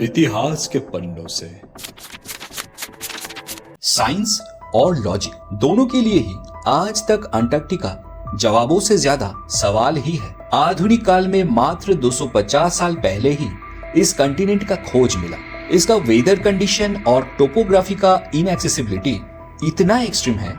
इतिहास के पन्नों से। साइंस और लॉजिक दोनों के लिए ही आज तक अंटार्कटिका जवाबों से ज्यादा सवाल ही है। आधुनिक काल में मात्र 250 साल पहले ही इस कंटिनेंट का खोज मिला। इसका वेदर कंडीशन और टोपोग्राफी का इनएक्सेसिबिलिटी इतना एक्सट्रीम है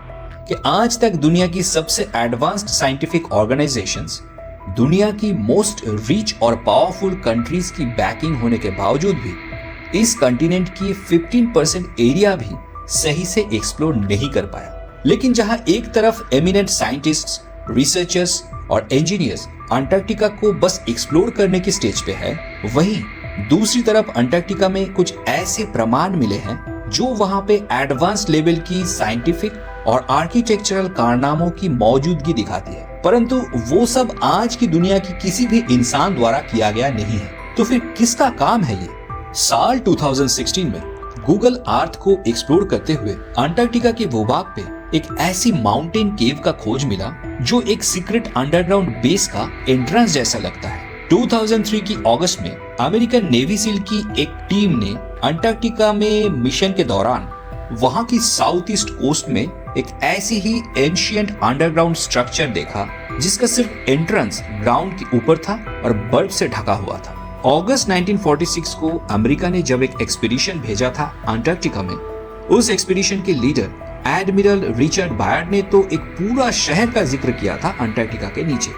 कि आज तक दुनिया की सबसे एडवांस्ड साइंटिफिक ऑर्गेनाइजेशंस, दुनिया की मोस्ट रिच और पावरफुल कंट्रीज की बैकिंग होने के बावजूद भी इस कंटिनेंट की 15% एरिया भी सही से एक्सप्लोर नहीं कर पाया। लेकिन जहां एक तरफ एमिनेंट साइंटिस्ट्स, रिसर्चर्स और इंजीनियर्स अंटार्कटिका को बस एक्सप्लोर करने की स्टेज पे है, वहीं दूसरी तरफ अंटार्कटिका में कुछ ऐसे प्रमाण मिले हैं जो वहां पे एडवांस लेवल की साइंटिफिक और आर्किटेक्चरल कारनामों की मौजूदगी दिखाती है। परंतु वो सब आज की दुनिया की किसी भी इंसान द्वारा किया गया नहीं है। तो फिर किसका काम है ये? साल 2016 में गूगल अर्थ को एक्सप्लोर करते हुए अंटार्कटिका के भूभाग पे एक ऐसी माउंटेन केव का खोज मिला जो एक सीक्रेट अंडरग्राउंड बेस का एंट्रेंस जैसा लगता है। 2003 की अगस्त में अमेरिकन नेवी सील की एक टीम ने अंटार्कटिका में मिशन के दौरान वहां की साउथ ईस्ट कोस्ट में एक ऐसी ही एंशिएंट अंडरग्राउंड स्ट्रक्चर देखा जिसका सिर्फ एंट्रेंस ग्राउंड के ऊपर था और बर्फ से ढका हुआ था। अगस्त 1946 को अमेरिका ने जब एक एक्सपीडिशन भेजा था अंटार्कटिका में, उस एक्सपीडिशन के लीडर एडमिरल रिचर्ड बायर्ड ने तो एक पूरा शहर का जिक्र किया था अंटार्कटिका के नीचे।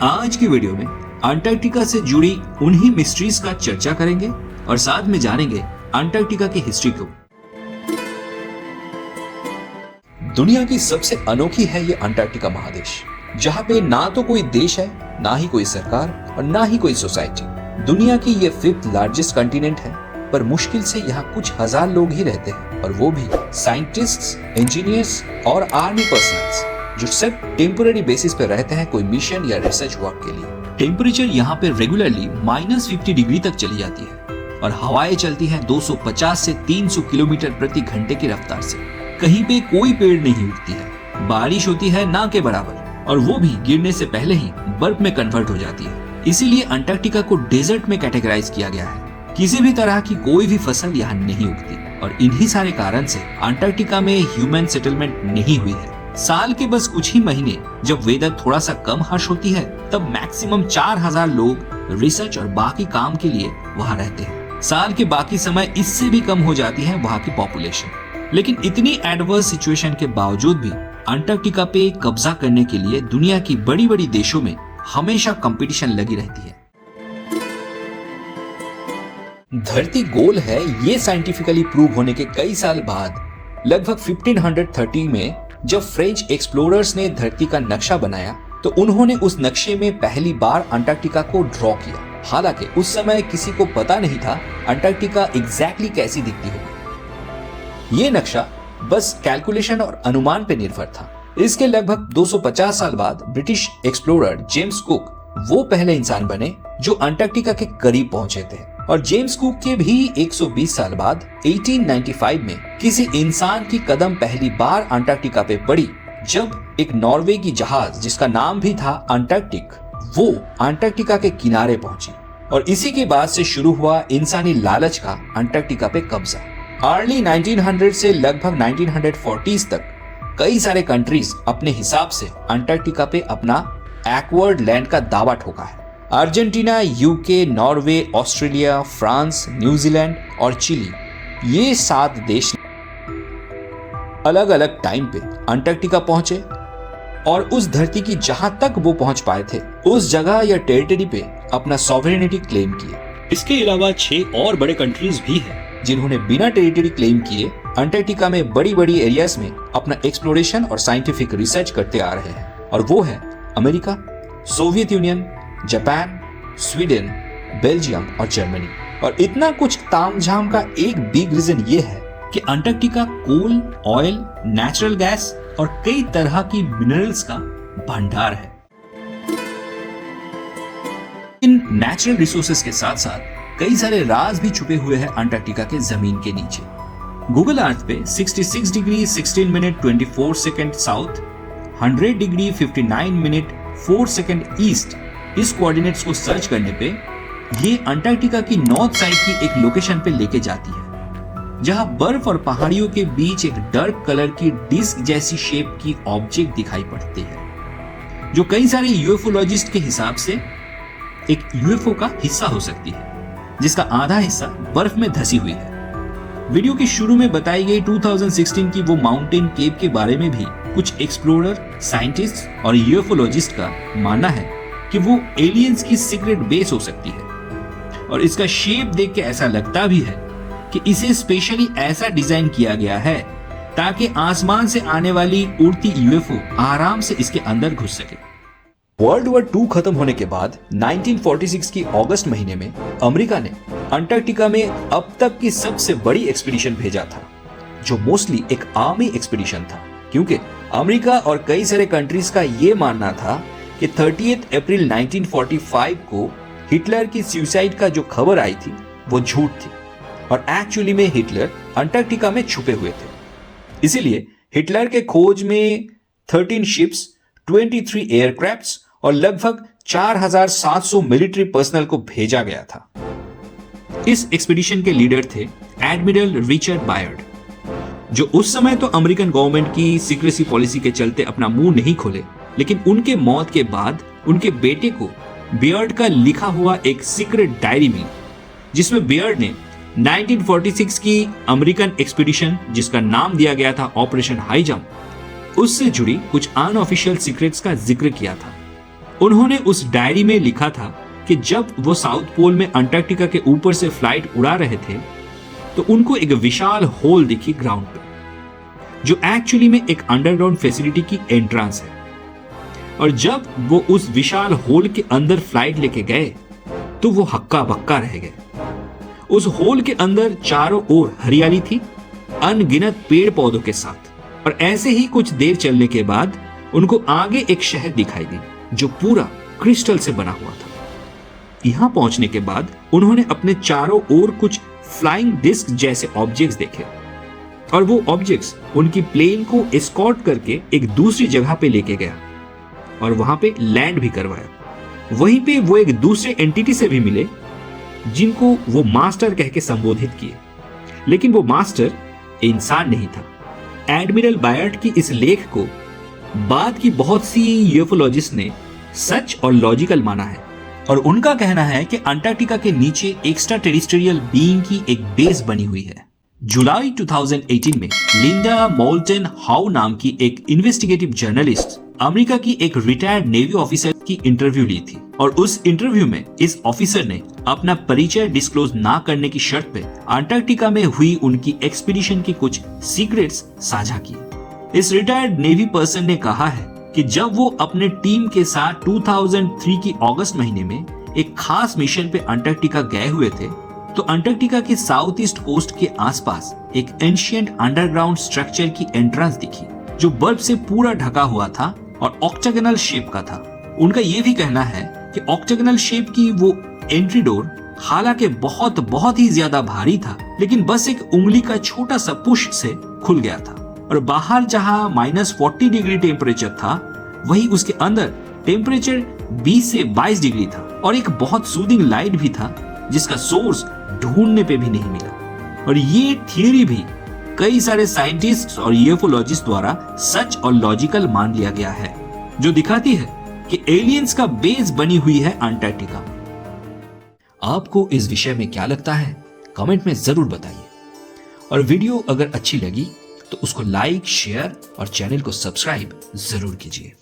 आज की वीडियो में अंटार्कटिका से जुड़ी उन्हीं मिस्ट्रीज का चर्चा करेंगे और साथ में जानेंगे अंटार्कटिका की हिस्ट्री को। दुनिया की सबसे अनोखी है ये अंटार्कटिका महादेश, जहाँ पे ना तो कोई देश है, ना ही कोई सरकार और ना ही कोई सोसाइटी। दुनिया की ये 5th लार्जेस्ट कंटिनेंट है, पर मुश्किल से यहाँ कुछ हजार लोग ही रहते हैं, और वो भी साइंटिस्ट्स, इंजीनियर्स और आर्मी पर्सनल्स जो सिर्फ टेम्पररी बेसिस पे रहते हैं कोई मिशन या रिसर्च वर्क के लिए। टेम्परेचर यहाँ पे रेगुलरली -50 डिग्री तक चली जाती है और हवाएं चलती हैं 250 से 300 किलोमीटर प्रति घंटे की रफ्तार से। कहीं पे कोई पेड़ नहीं उगती है, बारिश होती है ना के बराबर, और वो भी गिरने से पहले ही बर्फ में कन्वर्ट हो जाती है। इसीलिए अंटार्कटिका को डेजर्ट में कैटेगराइज किया गया है। किसी भी तरह की कोई भी फसल यहाँ नहीं उगती, और इन्हीं सारे कारण से अंटार्कटिका में ह्यूमन सेटलमेंट नहीं हुई है। साल के बस कुछ ही महीने जब वेदर थोड़ा सा कम हार्श होती है, तब मैक्सिमम 4000 लोग रिसर्च और बाकी काम के लिए वहाँ रहते हैं। साल के बाकी समय इससे भी कम हो जाती है वहाँ की पॉपुलेशन। लेकिन इतनी एडवर्स सिचुएशन के बावजूद भी अंटार्कटिका पे कब्जा करने के लिए दुनिया की बड़ी बड़ी देशों में हमेशा कंपटीशन लगी रहती है। धरती गोल है ये साइंटिफिकली प्रूव होने के कई साल बाद लगभग 1530 में जब फ्रेंच एक्सप्लोरर्स ने धरती का नक्शा बनाया, तो उन्होंने उस नक्शे में पहली बार अंटार्कटिका को ड्रॉ किया। हालांकि उस समय किसी को पता नहीं था अंटार्कटिका एग्जैक्टली कैसी दिखती होगी। ये नक्शा बस कैलकुलेशन और अनुमान पे निर्भर था। इसके लगभग 250 साल बाद ब्रिटिश एक्सप्लोरर जेम्स कुक वो पहले इंसान बने जो अंटार्कटिका के करीब पहुंचे थे, और जेम्स कुक के भी 120 साल बाद 1895 में किसी इंसान की कदम पहली बार अंटार्कटिका पे पड़ी, जब एक नॉर्वे की जहाज जिसका नाम भी था अंटार्कटिक, वो अंटार्कटिका के किनारे पहुंची। और इसी के बाद से शुरू हुआ इंसानी लालच का अंटार्कटिका पे कब्जा। अर्ली 1900 से लगभग 1940s तक कई सारे कंट्रीज अपने हिसाब से अंटार्कटिका पे अपना एक्वर्ड लैंड का दावा ठोका है। Argentina, UK, Norway, Australia, France, New Zealand और चिली, ये 7 देश अलग अलग टाइम पे अंटार्कटिका पहुंचे, और उस धरती की जहां तक वो पहुंच पाए थे उस जगह या टेरिटरी पे अपना सॉवरेनिटी क्लेम किए। इसके अलावा 6 और बड़े कंट्रीज भी हैं जिन्होंने बिना टेरिटरी क्लेम किए अंटार्कटिका में बड़ी बड़ी एरियाज में अपना एक्सप्लोरेशन और साइंटिफिक रिसर्च करते आ रहे हैं, और वो है America, Soviet union, Japan, Sweden, Belgium और जर्मनी। और इतना कुछ तामझाम का एक बिग रीजन ये है कि अंटार्कटिका कोल, ऑयल, नेचुरल गैस और कई तरह की मिनरल्स का भंडार है। इन नेचुरल रिसोर्सेज के साथ साथ कई सारे राज भी छुपे हुए हैं अंटार्कटिका के जमीन के नीचे। गूगल अर्थ पे 66 degree 16 minute 24 second south, 100 degree 59 minute 4 second east, इस कोऑर्डिनेट्स को सर्च करने पे ये अंटार्कटिका की नॉर्थ साइड की एक लोकेशन पे लेके जाती है जहां बर्फ और पहाड़ियों के बीच एक डार्क कलर की डिस्क जैसी शेप की ऑब्जेक्ट दिखाई पड़ती है, जो कई सारे यूएफओलॉजिस्ट के हिसाब से एक यूएफओ का हिस्सा हो सकती है, जिसका आधा हिस्सा बर्फ में धसी हुई है। वीडियो के शुरू में बताई गई 2016 की वो माउंटेन केव के बारे में भी कुछ एक्सप्लोरर, साइंटिस्ट और यूएफओलॉजिस्ट का मानना है कि वो एलियंस की सीक्रेट बेस हो सकती है, और इसका शेप देख के ऐसा लगता भी है कि इसे स्पेशली ऐसा डिजाइन किया गया है ताकि आसमान से आने वाली उड़ती यूएफओ आराम से इसके अंदर घुस सके। वर्ल्ड वॉर 2 खत्म होने के बाद 1946 की अगस्त महीने में अमेरिका ने अंटार्कटिका में अब तक की सबसे बड़ी एक्सपीडिशन भेजा था, जो मोस्टली एक आर्मी एक्सपीडिशन था, क्योंकि अमेरिका और कई सारे कंट्रीज का यह मानना था कि 30 अप्रैल 1945 को हिटलर की सुसाइड का जो खबर आई थी वो झूठ थी, और एक्चुअली में हिटलर अंटार्कटिका में छुपे हुए थे। इसीलिए हिटलर के खोज में 13 शिप्स, 23 एयरक्राफ्ट्स और लगभग 4700 मिलिट्री पर्सनल को भेजा गया था। इस एक्सपीडिशन के लीडर थे एडमिरल रिचर्ड बायर्ड, जो उस समय तो अमेरिकन गवर्नमेंट की सीक्रेसी पॉलिसी के चलते अपना मुंह नहीं खोले, लेकिन उनके मौत के बाद उनके बेटे को बियर्ड का लिखा हुआ एक सीक्रेट डायरी मिली, जिसमें बियर्ड ने 1946 की अमेरिकन एक्सपीडिशन, जिसका नाम दिया गया था ऑपरेशन हाई जंप, उससे जुड़ी कुछ अनऑफिशियल सीक्रेट्स का जिक्र किया था। उन्होंने उस डायरी में लिखा था कि जब वो साउथ पोल में अंटार्कटिका के ऊपर से फ्लाइट उड़ा रहे थे तो उनको एक विशाल होल दिखी ग्राउंड पे, जो एक्चुअली में एक अंडरग्राउंड फैसिलिटी की एंट्रेंस है। और जब वो उस विशाल होल के अंदर फ्लाइट लेके गए तो वो हक्का बक्का रह गए। उस होल के अंदर चारों ओर हरियाली थी, अनगिनत पेड़ पौधों के साथ, और ऐसे ही कुछ देर चलने के बाद उनको आगे एक शहर दिखाई दी जो पूरा क्रिस्टल से बना हुआ था। यहां पहुंचने के बाद उन्होंने अपने चारों ओर कुछ फ्लाइंग डिस्क जैसे ऑब्जेक्ट्स देखे, और वो ऑब्जेक्ट्स उनकी प्लेन को एस्कॉर्ट करके एक दूसरी जगह पे लेके गया और वहां पे लैंड भी करवाया। वहीं पे वो एक दूसरे एंटिटी से भी मिले जिनको वो मास्टर कह के संबोधित किए, लेकिन वो मास्टर इंसान नहीं था। एडमिरल बायर्ड की इस लेख को बाद की बहुत सी यूएफओलॉजिस्ट ने सच और लॉजिकल माना है, और उनका कहना है कि अंटार्कटिका के नीचे एक्स्ट्रा टेरिस्ट्रियल बीइंग की एक बेस बनी हुई है। जुलाई 2018 में लिंडा मोल्टन हाउ नाम की एक इन्वेस्टिगेटिव जर्नलिस्ट अमेरिका की एक रिटायर्ड नेवी ऑफिसर की इंटरव्यू ली थी, और उस इंटरव्यू में इस ऑफिसर ने अपना परिचय डिस्क्लोज ना करने की शर्त पे अंटार्कटिका में हुई उनकी एक्सपीडिशन की कुछ सीक्रेट्स साझा की। इस रिटायर्ड नेवी पर्सन ने कहा है कि जब वो अपने टीम के साथ 2003 की अगस्त महीने में एक खास मिशन पे अंटार्कटिका गए हुए थे, तो अंटार्कटिका के साउथ ईस्ट कोस्ट के आसपास एक एंशिएंट अंडरग्राउंड स्ट्रक्चर की एंट्रेंस दिखी, जो बर्फ से पूरा ढका हुआ था और ऑक्टागोनल शेप का था। उनका यह भी कहना है कि ऑक्टागोनल शेप की वो एंट्री डोर हालांकि बहुत ही ज्यादा भारी था, लेकिन बस एक उंगली का छोटा सा पुश से खुल गया था, और बाहर जहां -40 डिग्री टेम्परेचर था, वही उसके अंदर टेम्परेचर 20 से 22 डिग्री था, और एक बहुत सूदिंग लाइट भी था जिसका सोर्स ढूंढने पे भी नहीं मिला। और ये थियरी भी कई सारे साइंटिस्ट और यूएफओलॉजिस्ट द्वारा सच और लॉजिकल मान लिया गया है, जो दिखाती है कि एलियंस का बेस बनी हुई है अंटार्कटिका। आपको इस विषय में क्या लगता है, कमेंट में जरूर बताइए, और वीडियो अगर अच्छी लगी तो उसको लाइक, शेयर और चैनल को सब्सक्राइब जरूर कीजिए।